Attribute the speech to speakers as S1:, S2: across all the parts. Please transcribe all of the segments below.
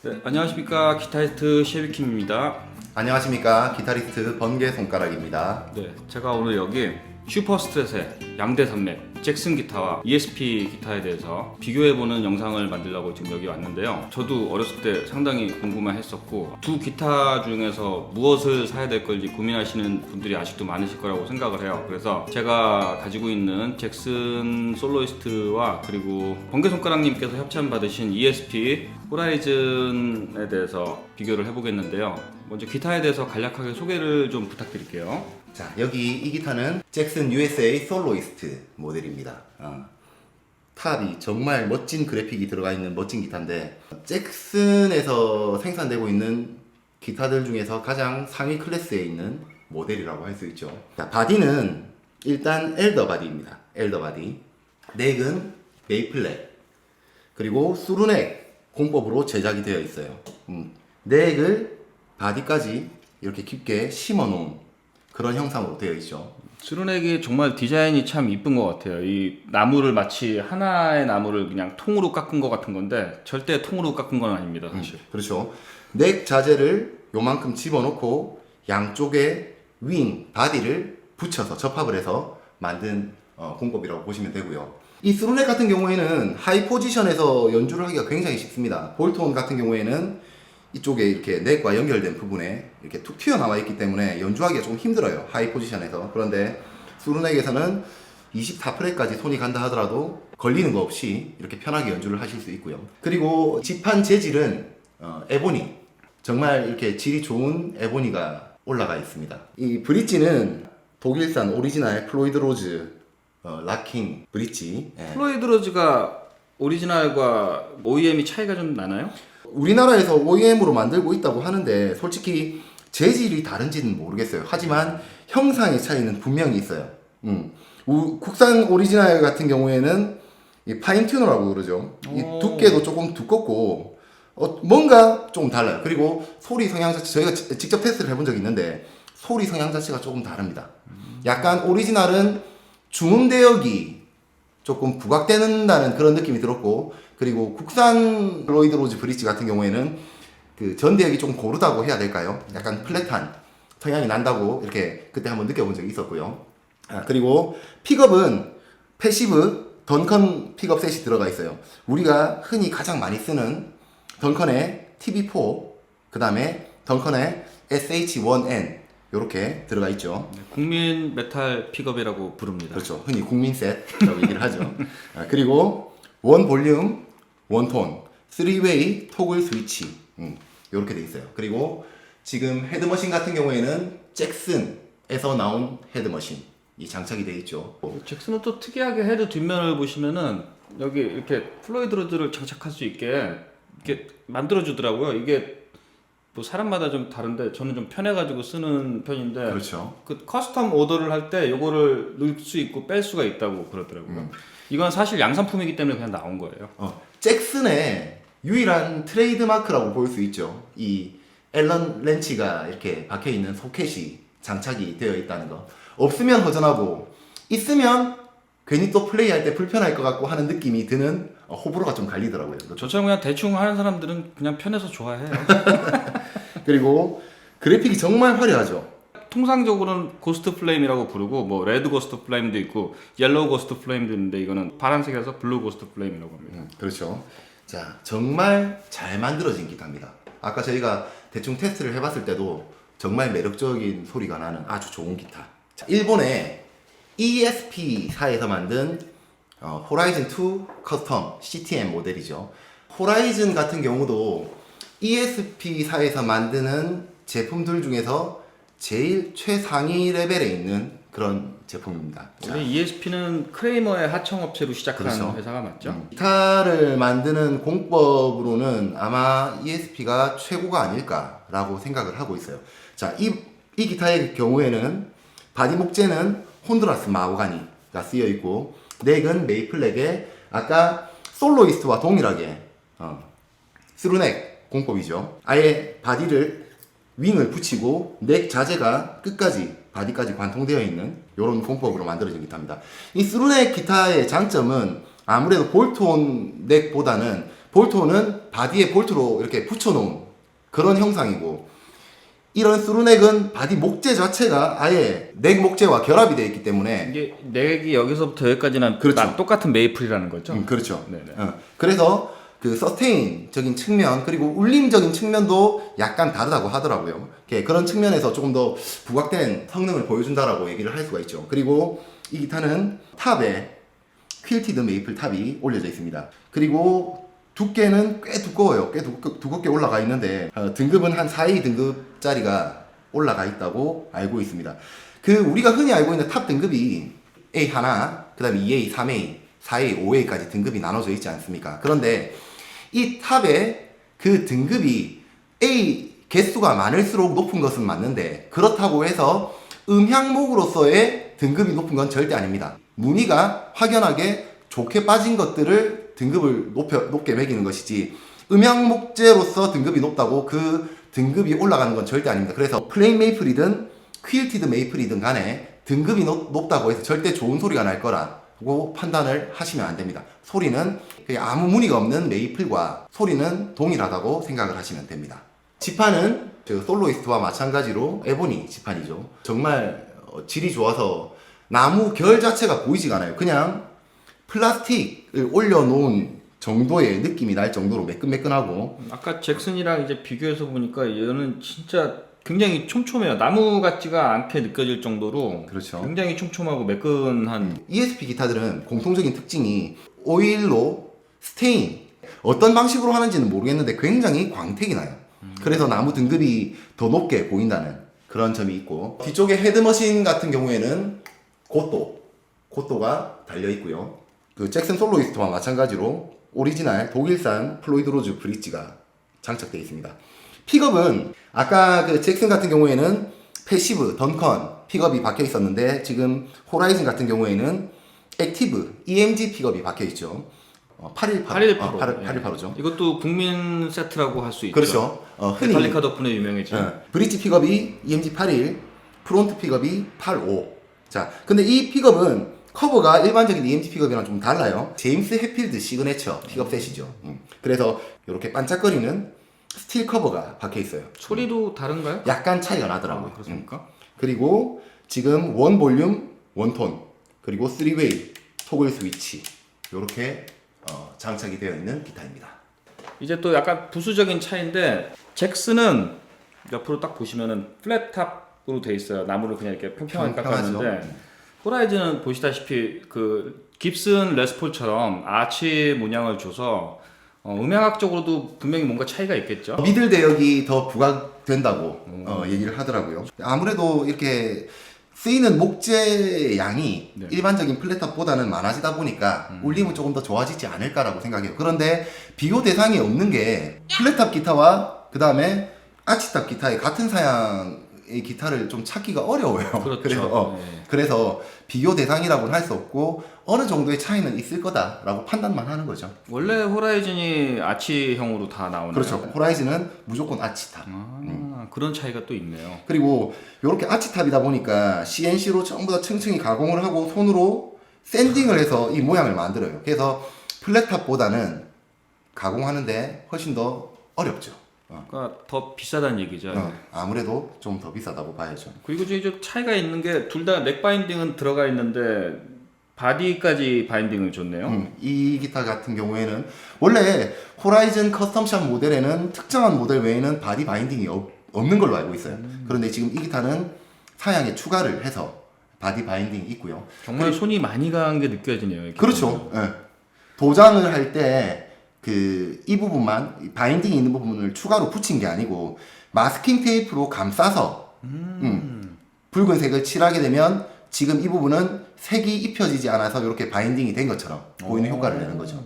S1: 네, 안녕하십니까. 기타리스트 쉐비킴입니다.
S2: 안녕하십니까. 기타리스트 번개 손가락입니다.
S1: 네, 제가 오늘 여기 슈퍼스트랫의 양대 산맥 잭슨 기타와 ESP 기타에 대해서 비교해보는 영상을 만들려고 지금 여기 왔는데요. 저도 어렸을 때 상당히 궁금해했었고 두 기타 중에서 무엇을 사야 될 건지 고민하시는 분들이 아직도 많으실 거라고 생각을 해요. 그래서 제가 가지고 있는 잭슨 솔로이스트와 그리고 번개손가락님께서 협찬 받으신 ESP 호라이즌에 대해서 비교를 해보겠는데요. 먼저 기타에 대해서 간략하게 소개를 좀 부탁드릴게요.
S2: 자, 여기 이 기타는 잭슨 USA 솔로이스트 모델입니다. 탑이 정말 멋진 그래픽이 들어가 있는 멋진 기타인데 잭슨에서 생산되고 있는 기타들 중에서 가장 상위 클래스에 있는 모델이라고 할 수 있죠. 자, 바디는 일단 엘더 바디입니다. 엘더 바디. 넥은 메이플렉. 그리고 수루넥 공법으로 제작이 되어 있어요. 넥을 바디까지 이렇게 깊게 심어 놓은 그런 형상으로 되어 있죠.
S1: 수루넥이 정말 디자인이 참 이쁜 것 같아요. 이 나무를 마치 하나의 나무를 그냥 통으로 깎은 것 같은 건데 절대 통으로 깎은 건 아닙니다, 사실.
S2: 그렇죠. 넥 자재를 요만큼 집어넣고 양쪽에 윙, 바디를 붙여서 접합을 해서 만든 공법이라고 보시면 되고요. 이 스루넥 같은 경우에는 하이 포지션에서 연주를 하기가 굉장히 쉽습니다. 볼트온 같은 경우에는 이쪽에 이렇게 넥과 연결된 부분에 이렇게 툭 튀어나와 있기 때문에 연주하기가 좀 힘들어요. 하이 포지션에서. 그런데 스루넥에서는 24프렛까지 손이 간다 하더라도 걸리는 거 없이 이렇게 편하게 연주를 하실 수 있고요. 그리고 지판 재질은 에보니, 정말 이렇게 질이 좋은 에보니가 올라가 있습니다. 이 브릿지는 독일산 오리지널 플로이드 로즈 락킹 브릿지.
S1: 플로이드 로즈가 오리지널과 OEM이 차이가 좀 나나요?
S2: 우리나라에서 OEM으로 만들고 있다고 하는데 솔직히 재질이 다른지는 모르겠어요. 하지만 형상의 차이는 분명히 있어요. 국산 오리지널 같은 경우에는 이 파인 튜너라고 그러죠. 이 두께도 조금 두껍고 뭔가 조금 달라요. 그리고 소리 성향 자체, 저희가 직접 테스트를 해본 적이 있는데 소리 성향 자체가 조금 다릅니다. 약간 오리지널은 중음대역이 조금 부각되는다는 그런 느낌이 들었고, 그리고 국산 플로이드 로즈 브릿지 같은 경우에는 그 전대역이 좀 고르다고 해야 될까요? 약간 플랫한 성향이 난다고 이렇게 그때 한번 느껴본 적이 있었고요. 그리고 픽업은 패시브 던컨 픽업 셋이 들어가 있어요. 우리가 흔히 가장 많이 쓰는 던컨의 TB4, 그 다음에 던컨의 SH1N 이렇게 들어가 있죠.
S1: 국민 메탈 픽업이라고 부릅니다.
S2: 그렇죠. 흔히 국민셋이라고 얘기를 하죠. 그리고 원 볼륨, 원 톤, 3웨이 토글 스위치 이렇게 돼 있어요. 그리고 지금 헤드머신 같은 경우에는 잭슨에서 나온 헤드머신이 장착이 돼 있죠.
S1: 잭슨은 또 특이하게 헤드 뒷면을 보시면은 여기 이렇게 플로이드 로즈를 장착할 수 있게 이렇게 만들어 주더라고요. 이게 뭐 사람마다 좀 다른데 저는 좀 편해가지고 쓰는 편인데
S2: 그렇죠.
S1: 그 커스텀 오더를 할 때 요거를 넣을 수 있고 뺄 수가 있다고 그러더라고요. 이건 사실 양산품이기 때문에 그냥 나온 거예요.
S2: 잭슨의 유일한 트레이드 마크라고 볼 수 있죠. 이 앨런 렌치가 이렇게 박혀 있는 소켓이 장착이 되어 있다는 거. 없으면 허전하고 있으면 괜히 또 플레이할 때 불편할 것 같고 하는 느낌이 드는 호불호가 좀 갈리더라고요.
S1: 저처럼 그냥 대충 하는 사람들은 그냥 편해서 좋아해요.
S2: 그리고 그래픽이 정말 화려하죠.
S1: 통상적으로는 고스트 플레임이라고 부르고 뭐 레드 고스트 플레임도 있고 옐로우 고스트 플레임도 있는데 이거는 파란색에서 블루 고스트 플레임이라고 합니다.
S2: 그렇죠. 자, 정말 잘 만들어진 기타입니다. 아까 저희가 대충 테스트를 해봤을 때도 정말 매력적인 소리가 나는 아주 좋은 기타. 자, 일본의 ESP사에서 만든 호라이즌 2 커스텀 CTM 모델이죠. 호라이즌 같은 경우도 ESP사에서 만드는 제품들 중에서 제일 최상위 레벨에 있는 그런 제품입니다.
S1: 원래 ESP는 크레이머의 하청업체로 시작한
S2: 그렇죠.
S1: 회사가 맞죠?
S2: 기타를 만드는 공법으로는 아마 ESP가 최고가 아닐까라고 생각을 하고 있어요. 자, 이 기타의 경우에는 바디 목재는 혼두라스 마호가니가 쓰여 있고, 넥은 메이플렉에 아까 솔로이스트와 동일하게 스루넥 공법이죠. 아예 바디를 윙을 붙이고 넥 자재가 끝까지 바디까지 관통되어 있는 이런 공법으로 만들어진 기타입니다. 이 스루넥 기타의 장점은 아무래도 볼트온 넥보다는 볼트홀은 바디에 볼트로 이렇게 붙여놓은 그런 형상이고, 이런 스루넥은 바디 목재 자체가 아예 넥 목재와 결합이 되어 있기 때문에
S1: 이게 넥이 여기서부터 여기까지는
S2: 그렇죠.
S1: 똑같은 메이플이라는 거죠?
S2: 그렇죠.
S1: 네네.
S2: 그래서 그 서스테인적인 측면 그리고 울림적인 측면도 약간 다르다고 하더라고요. 그런 측면에서 조금 더 부각된 성능을 보여준다라고 얘기를 할 수가 있죠. 그리고 이 기타는 탑에 퀼티드 메이플 탑이 올려져 있습니다. 그리고 두께는 꽤 두꺼워요. 꽤 두껍게 올라가 있는데 등급은 한 4A 등급짜리가 올라가 있다고 알고 있습니다. 그 우리가 흔히 알고 있는 탑 등급이 A 하나, 그 다음에 2A, 3A, 4A, 5A까지 등급이 나눠져 있지 않습니까? 그런데 이 탑의 그 등급이 A 개수가 많을수록 높은 것은 맞는데, 그렇다고 해서 음향목으로서의 등급이 높은 건 절대 아닙니다. 무늬가 확연하게 좋게 빠진 것들을 등급을 높게 매기는 것이지, 음향목재로서 등급이 높다고 그 등급이 올라가는 건 절대 아닙니다. 그래서 플레인 메이플이든 퀼티드 메이플이든 간에 등급이 높다고 해서 절대 좋은 소리가 날 거라고 판단을 하시면 안 됩니다. 소리는 그냥 아무 무늬가 없는 메이플과 소리는 동일하다고 생각을 하시면 됩니다. 지판은 솔로이스트와 마찬가지로 에보니 지판이죠. 정말 질이 좋아서 나무 결 자체가 보이지가 않아요. 그냥 플라스틱을 올려놓은 정도의 느낌이 날 정도로 매끈매끈하고,
S1: 아까 잭슨이랑 이제 비교해서 보니까 얘는 진짜 굉장히 촘촘해요. 나무 같지가 않게 느껴질 정도로
S2: 그렇죠.
S1: 굉장히 촘촘하고 매끈한.
S2: ESP 기타들은 공통적인 특징이 오일로 스테인, 어떤 방식으로 하는지는 모르겠는데 굉장히 광택이 나요. 그래서 나무 등급이 더 높게 보인다는 그런 점이 있고, 뒤쪽에 헤드머신 같은 경우에는 고토가 달려 있고요. 그 잭슨 솔로이스트와 마찬가지로 오리지널 독일산 플로이드 로즈 브릿지가 장착되어 있습니다. 픽업은 아까 그 잭슨 같은 경우에는 패시브 던컨 픽업이 박혀 있었는데, 지금 호라이즌 같은 경우에는 액티브 EMG 픽업이 박혀 있죠. 8185죠.
S1: 이것도 국민 세트라고 할 수 있죠.
S2: 그렇죠. 흔히
S1: 메탈리카 덕분에 유명해진.
S2: 브릿지 픽업이 EMG 81, 프론트 픽업이 85. 자, 근데 이 픽업은 커버가 일반적인 EMG 픽업이랑 좀 달라요. 제임스 해필드 시그네처 픽업 셋이죠. 그래서 이렇게 반짝거리는 스틸 커버가 박혀 있어요.
S1: 소리도 다른가요?
S2: 약간 차이가 나더라고요.
S1: 그렇습니까?
S2: 그리고 지금 원 볼륨, 원 톤, 그리고 3웨이 토글 스위치 이렇게 장착이 되어 있는 기타입니다.
S1: 이제 또 약간 부수적인 차이인데, 잭슨은 옆으로 딱 보시면은 플랫탑으로 돼 있어요. 나무를 그냥 이렇게 평평하게 깎았는데, 호라이즌은 보시다시피 그 깁슨 레스폴처럼 아치 모양을 줘서 음향학적으로도 분명히 뭔가 차이가 있겠죠.
S2: 미들 대역이 더 부각된다고 얘기를 하더라고요. 아무래도 이렇게 쓰이는 목재의 양이 일반적인 플랫탑보다는 많아지다 보니까 울림은 조금 더 좋아지지 않을까라고 생각해요. 그런데 비교 대상이 없는 게 플랫탑 기타와 그 다음에 아치탑 기타의 같은 사양의 기타를 좀 찾기가 어려워요.
S1: 그렇죠.
S2: 그래서 비교 대상이라고는 할 수 없고 어느 정도의 차이는 있을 거다라고 판단만 하는 거죠.
S1: 원래 호라이즌이 아치형으로 다 나오네요.
S2: 그렇죠. 호라이즌은 무조건 아치탑.
S1: 그런 차이가 또 있네요.
S2: 그리고 이렇게 아치탑이다 보니까 CNC로 전부 다 층층이 가공을 하고 손으로 샌딩을 해서 이 모양을 만들어요. 그래서 플랫탑보다는 가공하는데 훨씬 더 어렵죠.
S1: 그러니까 더 비싸다는 얘기죠.
S2: 아무래도 좀 더 비싸다고 봐야죠.
S1: 그리고 이제 차이가 있는 게 둘 다 넥 바인딩은 들어가 있는데 바디까지 바인딩을 줬네요.
S2: 이 기타 같은 경우에는 원래 호라이즌 커스텀샵 모델에는 특정한 모델 외에는 바디 바인딩이 없는 걸로 알고 있어요. 그런데 지금 이 기타는 사양에 추가를 해서 바디 바인딩이 있고요.
S1: 정말 손이 많이 간 게 느껴지네요.
S2: 그렇죠. 도장을 할 때 이 부분만 바인딩이 있는 부분을 추가로 붙인 게 아니고 마스킹 테이프로 감싸서 붉은색을 칠하게 되면 지금 이 부분은 색이 입혀지지 않아서 이렇게 바인딩이 된 것처럼 보이는 효과를 내는 거죠.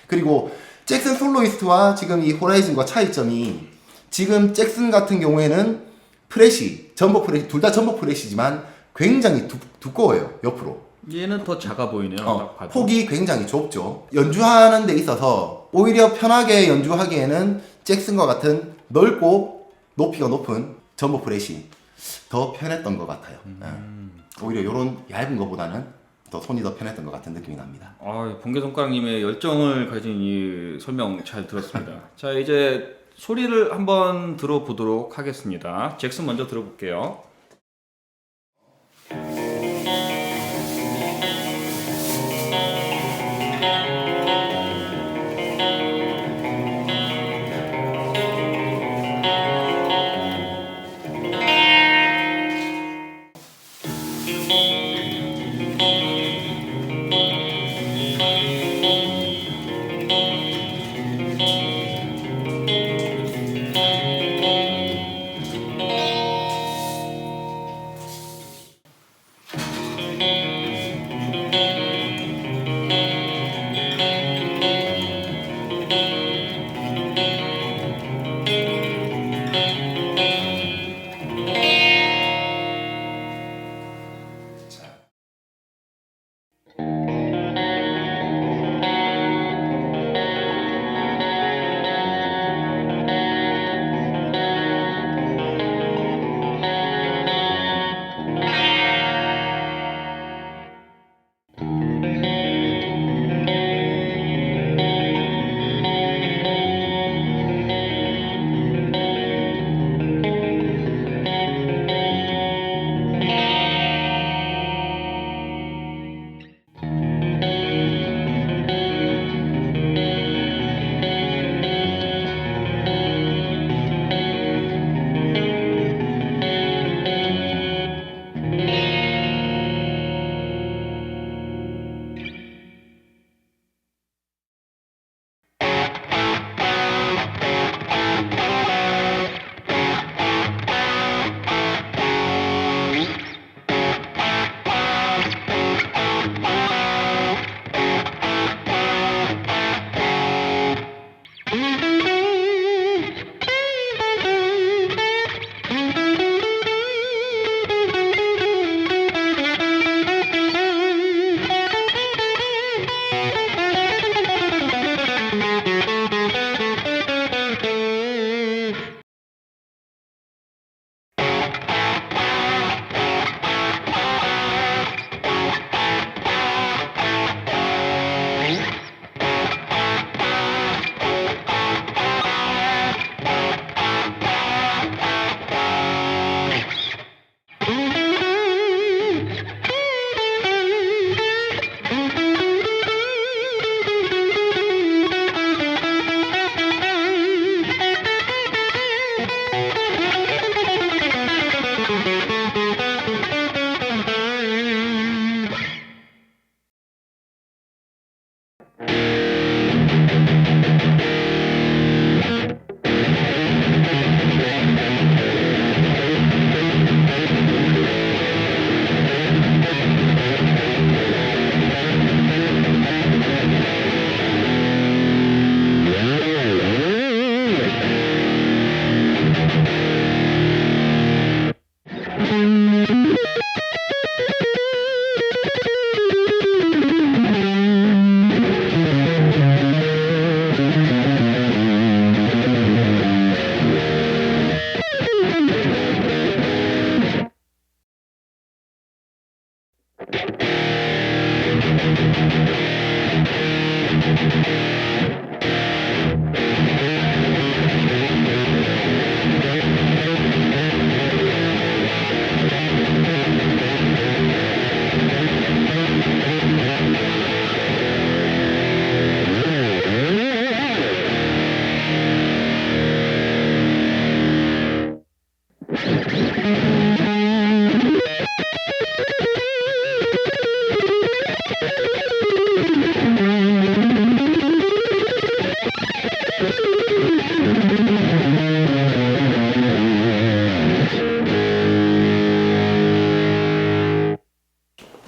S2: 그리고 잭슨 솔로이스트와 지금 이 호라이즌과 차이점이, 지금 잭슨 같은 경우에는 프레시, 전복 프레시, 둘 다 전복 프레시지만 굉장히 두꺼워요, 옆으로.
S1: 얘는 더 작아 보이네요. 딱 봐도.
S2: 폭이 굉장히 좁죠. 연주하는 데 있어서 오히려 편하게 연주하기에는 잭슨과 같은 넓고 높이가 높은 전복 프렛이 더 편했던 것 같아요. 오히려 이런 얇은 것보다는 더 손이 더 편했던 것 같은 느낌이 납니다.
S1: 번개 손가락님의 열정을 가진 이 설명 잘 들었습니다. 자, 이제 소리를 한번 들어보도록 하겠습니다. 잭슨 먼저 들어볼게요.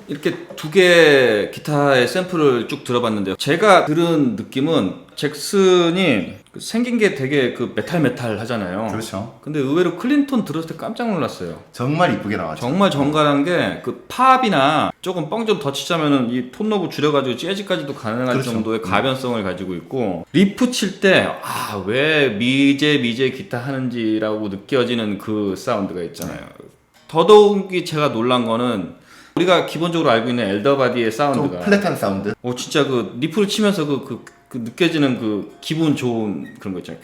S1: 이렇게 두 개의 기타의 샘플을 쭉 들어봤는데요. 제가 들은 느낌은 잭슨이 생긴 게 되게 그 메탈 하잖아요.
S2: 그렇죠.
S1: 근데 의외로 클린톤 들었을 때 깜짝 놀랐어요.
S2: 정말 이쁘게 나왔죠.
S1: 정말 정갈한 게 그 팝이나 조금 뻥 좀 더 치자면은 이 톤 노브 줄여가지고 재즈까지도 가능할
S2: 그렇죠.
S1: 정도의 가변성을 가지고 있고, 리프 칠 때 왜 미제 기타 하는지라고 느껴지는 그 사운드가 있잖아요. 더더욱이 제가 놀란 거는 우리가 기본적으로 알고 있는 엘더바디의
S2: 좀
S1: 사운드가
S2: 플랫한 사운드.
S1: 진짜 그 리프를 치면서 그 느껴지는 그 기분 좋은 그런 거 있잖아요.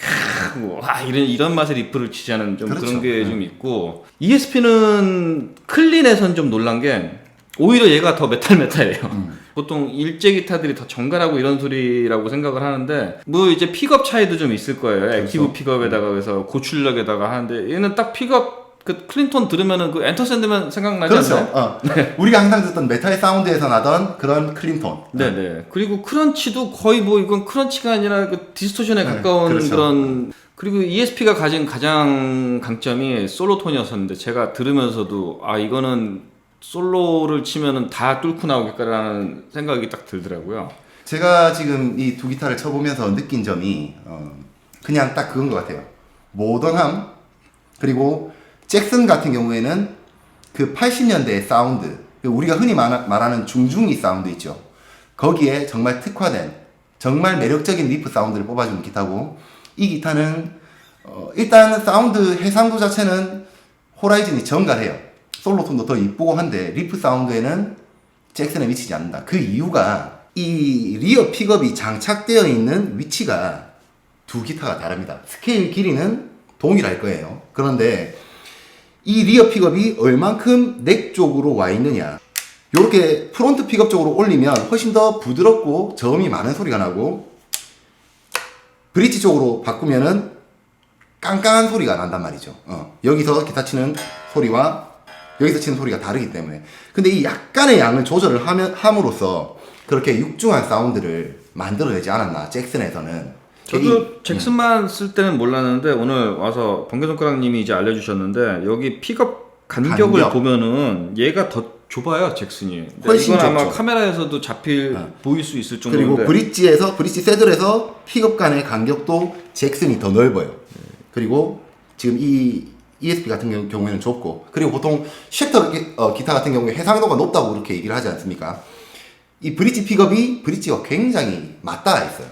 S1: 이런 맛의 리프를 치지 않은 좀
S2: 그렇죠.
S1: 그런 게 좀 있고 ESP는 클린에선 좀 놀란 게 오히려 얘가 더 메탈해요. 보통 일제 기타들이 더 정갈하고 이런 소리라고 생각을 하는데 뭐 이제 픽업 차이도 좀 있을 거예요. 액티브 픽업에다가 그래서 고출력에다가 하는데 얘는 딱 픽업 그 클린톤 들으면은 그 엔터 샌드만 생각나지
S2: 그렇죠.
S1: 않나요?
S2: 네. 우리가 항상 듣던 메탈 사운드에서 나던 그런 클린톤.
S1: 네네. 그리고 크런치도 거의 뭐 이건 크런치가 아니라 그 디스토션에
S2: 네,
S1: 가까운
S2: 그렇죠.
S1: 그런 그리고 ESP가 가진 가장 강점이 솔로톤이었었는데 제가 들으면서도 이거는 솔로를 치면은 다 뚫고 나오겠다라는 생각이 딱 들더라고요.
S2: 제가 지금 이 두 기타를 쳐보면서 느낀 점이 그냥 딱 그건 것 같아요. 모던함 그리고 잭슨 같은 경우에는 그 80년대의 사운드 우리가 흔히 말하는 중중이 사운드 있죠. 거기에 정말 특화된 정말 매력적인 리프 사운드를 뽑아주는 기타고 이 기타는 일단 사운드 해상도 자체는 호라이즌이 정갈해요. 솔로톤도 더 이쁘고 한데 리프 사운드에는 잭슨에 미치지 않는다. 그 이유가 이 리어 픽업이 장착되어 있는 위치가 두 기타가 다릅니다. 스케일 길이는 동일할 거예요. 그런데 이 리어 픽업이 얼만큼 넥 쪽으로 와 있느냐. 이렇게 프론트 픽업 쪽으로 올리면 훨씬 더 부드럽고 저음이 많은 소리가 나고 브릿지 쪽으로 바꾸면은 깡깡한 소리가 난단 말이죠. 여기서 기타 치는 소리와 여기서 치는 소리가 다르기 때문에. 근데 이 약간의 양을 조절을 함으로써 그렇게 육중한 사운드를 만들어내지 않았나, 잭슨에서는.
S1: 저도 잭슨만 쓸 때는 몰랐는데 오늘 와서 번개손가락님이 이제 알려주셨는데 여기 픽업 간격을 보면은 얘가 더 좁아요, 잭슨이.
S2: 훨씬
S1: 이건 아마
S2: 좁죠.
S1: 카메라에서도 보일 수 있을 정도인데.
S2: 그리고 브릿지 세들에서 픽업 간의 간격도 잭슨이 더 넓어요. 그리고 지금 이 ESP 같은 경우에는 좁고, 그리고 보통 쉑터 기타 같은 경우에 해상도가 높다고 그렇게 얘기를 하지 않습니까? 이 브릿지 픽업이 브릿지가 굉장히 맞닿아 있어요.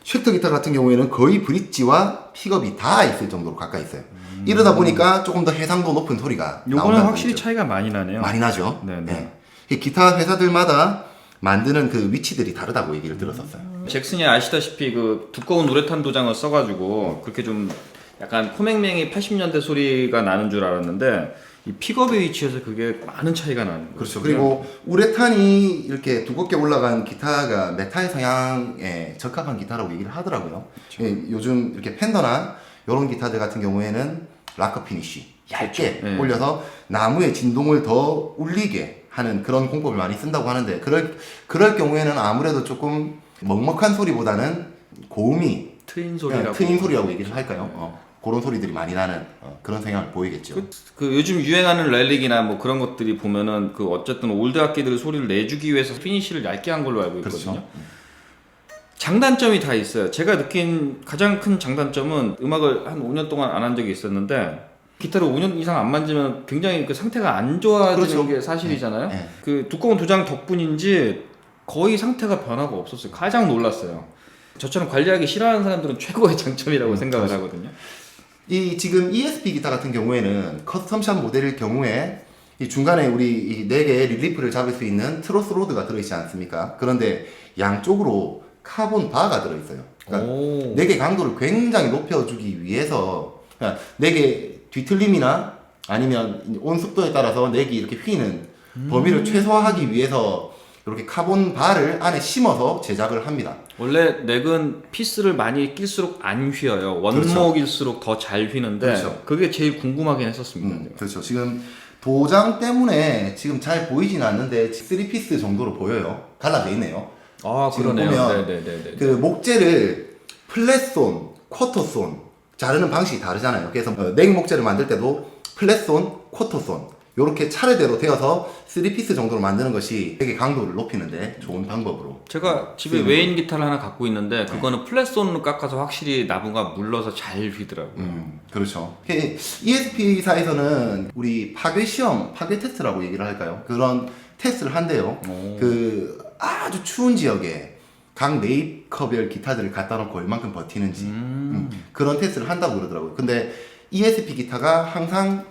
S2: 쉑터 기타 같은 경우에는 거의 브릿지와 픽업이 닿아 있을 정도로 가까이 있어요. 이러다 보니까 조금 더 해상도 높은 소리가
S1: 요거는
S2: 나온다는
S1: 확실히
S2: 거죠.
S1: 차이가 많이 나네요.
S2: 많이 나죠.
S1: 네네.
S2: 네. 이 기타 회사들마다 만드는 그 위치들이 다르다고 얘기를 들었었어요.
S1: 잭슨이 아시다시피 그 두꺼운 우레탄 도장을 써가지고 그렇게 좀 약간 코맹맹이 80년대 소리가 나는 줄 알았는데 이 픽업의 위치에서 그게 많은 차이가 나는 거죠.
S2: 그렇죠. 그리고 우레탄이 이렇게 두껍게 올라간 기타가 메탈 성향에 적합한 기타라고 얘기를 하더라고요.
S1: 그렇죠.
S2: 예, 요즘 이렇게 펜더나 이런 기타들 같은 경우에는 락커 피니쉬 얇게
S1: 그렇죠. 네.
S2: 올려서 나무의 진동을 더 울리게 하는 그런 공법을 많이 쓴다고 하는데 그럴 경우에는 아무래도 조금 먹먹한 소리보다는 고음이
S1: 트인
S2: 트인 소리라고 얘기를 할까요? 그런 소리들이 많이 나는 그런 성향을 보이겠죠.
S1: 그 요즘 유행하는 렐릭이나 뭐 그런 것들이 보면은 그 어쨌든 올드 악기들 소리를 내주기 위해서 피니쉬를 얇게 한 걸로 알고 있거든요.
S2: 그렇죠.
S1: 장단점이 다 있어요. 제가 느낀 가장 큰 장단점은 음악을 한 5년 동안 안 한 적이 있었는데 기타를 5년 이상 안 만지면 굉장히 그 상태가 안 좋아지는
S2: 그렇죠.
S1: 게 사실이잖아요.
S2: 네.
S1: 그 두꺼운 도장 덕분인지 거의 상태가 변화가 없었어요. 가장 놀랐어요. 저처럼 관리하기 싫어하는 사람들은 최고의 장점이라고 생각을
S2: 그렇죠.
S1: 하거든요.
S2: 이 지금 ESP 기타 같은 경우에는 커스텀샵 모델일 경우에 이 중간에 우리 이 4개의 릴리프를 잡을 수 있는 트로스 로드가 들어있지 않습니까? 그런데 양쪽으로 카본 바가 들어있어요. 그러니까 4개 강도를 굉장히 높여주기 위해서 그러니까 4개 뒤틀림이나 아니면 온습도에 따라서 4개 이렇게 휘는 범위를 최소화하기 위해서 이렇게 카본 바를 안에 심어서 제작을 합니다.
S1: 원래 넥은 피스를 많이 낄수록 안 휘어요. 원목일수록 더 잘 휘는데
S2: 그렇죠.
S1: 그게 제일 궁금하긴 했었습니다.
S2: 그렇죠. 지금 도장 때문에 지금 잘 보이진 않는데 3피스 정도로 보여요. 갈라져 있네요.
S1: 아,
S2: 지금
S1: 그러네요.
S2: 보면
S1: 네네네.
S2: 그 목재를 플랫손, 쿼터손 자르는 방식이 다르잖아요. 그래서 넥 목재를 만들 때도 플랫손, 쿼터손 요렇게 차례대로 되어서 3피스 정도로 만드는 것이 되게 강도를 높이는데 좋은 방법으로.
S1: 제가 집에 웨인 기타를 하나 갖고 있는데 그거는 플랫손으로 깎아서 확실히 나무가 물러서 잘 휘더라고요.
S2: 그렇죠. ESP사에서는 우리 파괴 시험, 파괴 테스트라고 얘기를 할까요? 그런 테스트를 한대요. 그 아주 추운 지역에 각 메이커별 기타들을 갖다 놓고 얼만큼 버티는지 그런 테스트를 한다고 그러더라고요. 근데 ESP 기타가 항상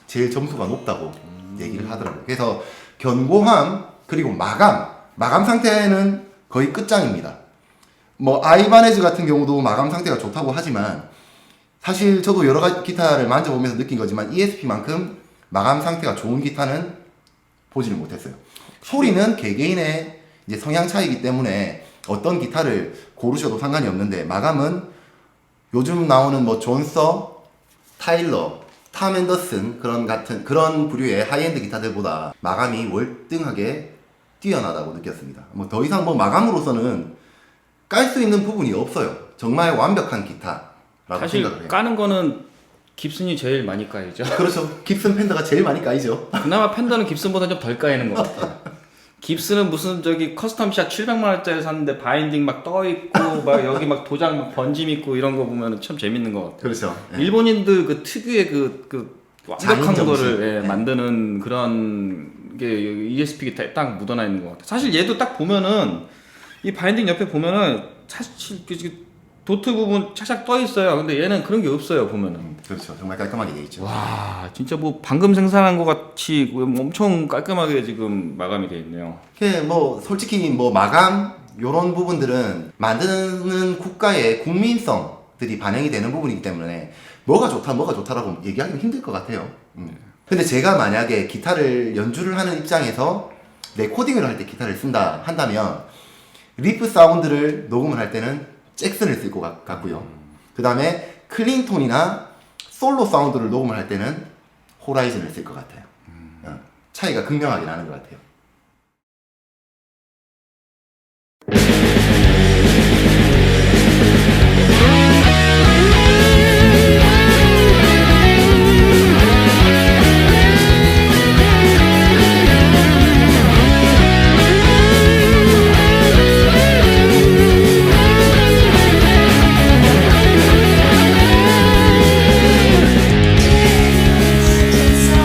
S2: 제일 점수가 높다고 얘기를 하더라고요. 그래서 견고함 그리고 마감 상태는 거의 끝장입니다. 뭐 아이바네즈 같은 경우도 마감 상태가 좋다고 하지만 사실 저도 여러 가지 기타를 만져보면서 느낀 거지만 ESP만큼 마감 상태가 좋은 기타는 보지를 못했어요. 소리는 개개인의 이제 성향 차이기 때문에 어떤 기타를 고르셔도 상관이 없는데 마감은 요즘 나오는 뭐 존서, 타일러, 탐 앤더슨 그런 부류의 하이엔드 기타들보다 마감이 월등하게 뛰어나다고 느꼈습니다. 뭐 더 이상 뭐 마감으로서는 깔 수 있는 부분이 없어요. 정말 완벽한 기타라고
S1: 사실
S2: 생각을 해요.
S1: 까는 거는 깁슨이 제일 많이 까이죠.
S2: 그렇죠. 깁슨 팬더가 제일 많이 까이죠.
S1: 그나마 팬더는 깁슨보다 좀 덜 까이는 것 같아요. 깁슨은 무슨 저기 커스텀샷 700만 원짜리 샀는데 바인딩 막 떠 있고 막 여기 막 도장 막 번짐 있고 이런 거 보면 참 재밌는 것 같아요.
S2: 그렇죠. 예.
S1: 일본인들 그 특유의 그 완벽한
S2: 장인 정신.
S1: 거를 예,
S2: 네.
S1: 만드는 그런 게 ESP 기타에 딱 묻어나 있는 것 같아요. 사실 얘도 딱 보면은 이 바인딩 옆에 보면은 사실 그 도트 부분 착착 떠 있어요. 근데 얘는 그런 게 없어요 보면은.
S2: 그렇죠. 정말 깔끔하게 돼 있죠.
S1: 와 진짜 뭐 방금 생산한 것 같이 엄청 깔끔하게 지금 마감이 돼 있네요.
S2: 그게 뭐 솔직히 뭐 마감 요런 부분들은 만드는 국가의 국민성들이 반영이 되는 부분이기 때문에 뭐가 좋다라고 얘기하기는 힘들 것 같아요. 근데 제가 만약에 기타를 연주를 하는 입장에서 레코딩을 할 때 기타를 쓴다 한다면 리프 사운드를 녹음을 할 때는 잭슨을 쓸 것 같고요. 그 다음에 클린톤이나 솔로 사운드를 녹음을 할 때는 호라이즌을 쓸 것 같아요. 차이가 극명하게 나는 것 같아요.
S3: It's so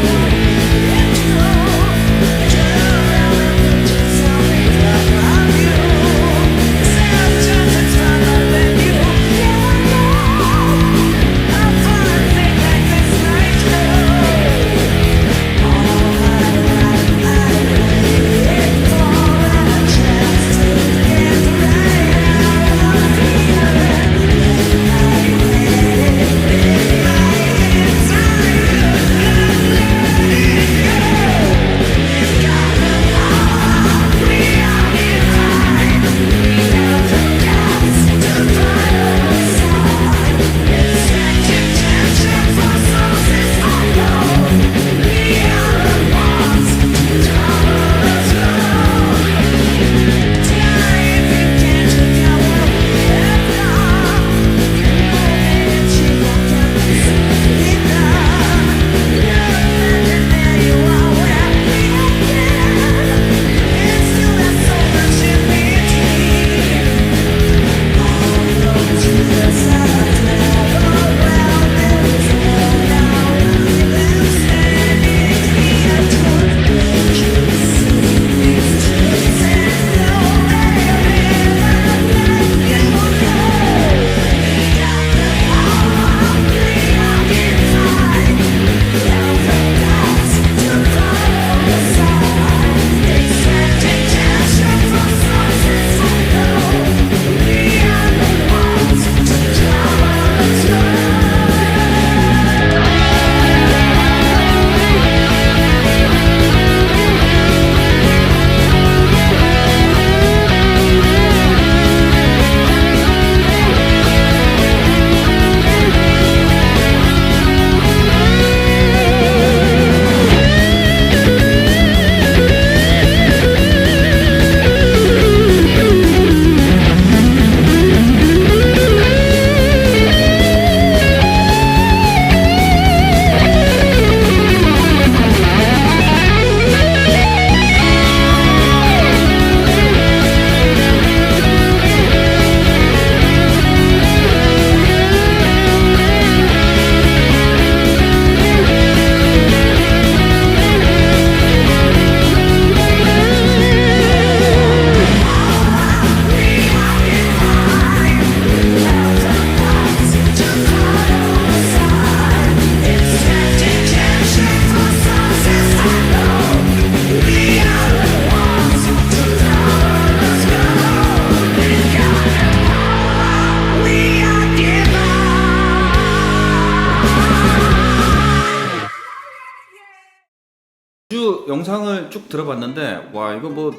S1: 리뷰 영상을 쭉 들어봤는데 와 이거 뭐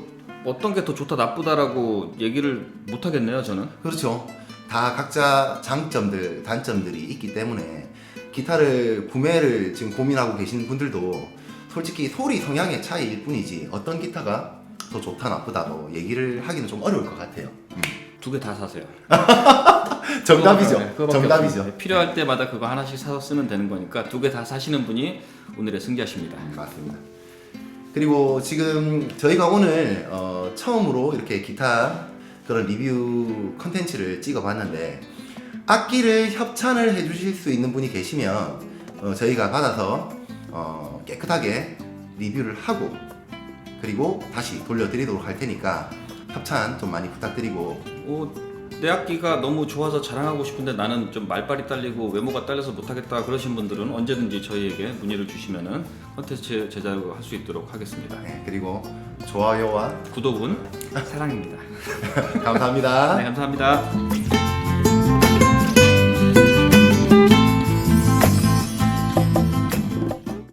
S1: 어떤 게 더 좋다 나쁘다라고 얘기를 못 하겠네요 저는.
S2: 그렇죠. 다 각자 장점들, 단점들이 있기 때문에 기타를 구매를 지금 고민하고 계시는 분들도 솔직히 소리 성향의 차이일 뿐이지 어떤 기타가 더 좋다 나쁘다 뭐 얘기를 하기는 좀 어려울 것 같아요.
S1: 두 개 다 사세요.
S2: 정답이죠.
S1: 그거밖에
S2: 정답이죠.
S1: 없습니다. 필요할 때마다 그거 하나씩 사서 쓰면 되는 거니까 두 개 다 사시는 분이 오늘의 승자십니다.
S2: 맞습니다. 그리고 지금 저희가 오늘 처음으로 이렇게 기타 그런 리뷰 컨텐츠를 찍어봤는데 악기를 협찬을 해주실 수 있는 분이 계시면 저희가 받아서 깨끗하게 리뷰를 하고 그리고 다시 돌려드리도록 할 테니까 협찬 좀 많이 부탁드리고
S1: 내 악기가 너무 좋아서 자랑하고 싶은데 나는 좀 말빨이 딸리고 외모가 딸려서 못하겠다 그러신 분들은 언제든지 저희에게 문의를 주시면은 컨텐츠 제작을 할 수 있도록 하겠습니다.
S2: 네, 그리고 좋아요와
S1: 구독은 사랑입니다.
S2: 감사합니다.
S1: 네, 감사합니다.